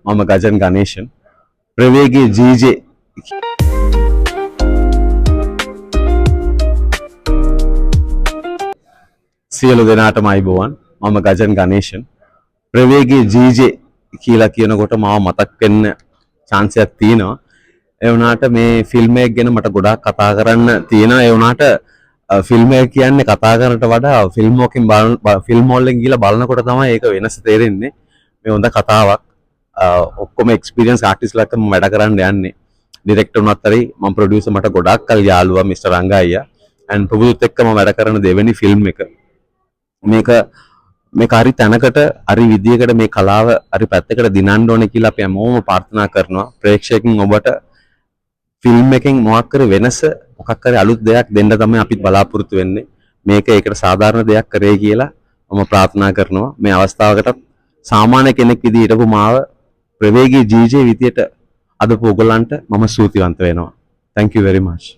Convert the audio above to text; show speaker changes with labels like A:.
A: මම ගජන් ගණේෂන් ප්‍රවේගයේ ජීජේ සියලු දෙනාටම අයබෝවන් මම ගජන් ගණේෂන් ප්‍රවේගයේ ජීජේ කියලා කියනකොට මාව මතක් වෙන්න chance එකක් තියෙනවා ඒ වුණාට මේ ෆිල්ම් එක ගැන මට ගොඩාක් කතා කරන්න තියෙනවා ඒ වුණාට ෆිල්ම් එක කියන්නේ කතා කරනට වඩා ෆිල්ම් වලින් ගිහලා බලනකොට තමයි ඒක වෙනස තේරෙන්නේ මේ හොඳ කතාවක් ඔක්කොම එක්ස්පීරියන්ස් ආටිස්ට්ලා එක්ක මම වැඩ කරන්න යන්නේ ඩිරෙක්ටර් උනත් හරි මම ප්‍රොඩියුසර් මට ගොඩාක් කල් යාළුවා මිස්ටර් රංගා අයියා and ප්‍රබුදුත් එක්ක මම වැඩ කරන දෙවෙනි ෆිල්ම් එක මේක හරි තැනකට හරි විදියකට මේ කලාව හරි පැත්තකට දිනන්න ඕනේ කියලා අපි හැමෝම ප්‍රාර්ථනා කරනවා ප්‍රේක්ෂකයන් ඔබට ෆිල්ම් එකෙන් මොකක් කර වෙනස මොකක් කර අලුත් දෙයක් දෙන්න තමයි අපිත් බලාපොරොත්තු වෙන්නේ මේක ඒකට සාධාරණ දෙයක් කරේ කියලා මම ප්‍රාර්ථනා කරනවා මේ අවස්ථාවකට සාමාන්‍ය කෙනෙක් විදිහට හිටපු මාව ප්‍රවේගී ජීජේ විදියට අදපු ඔයගලන්ට මම ස්තුතිවන්ත වෙනවා thank you very much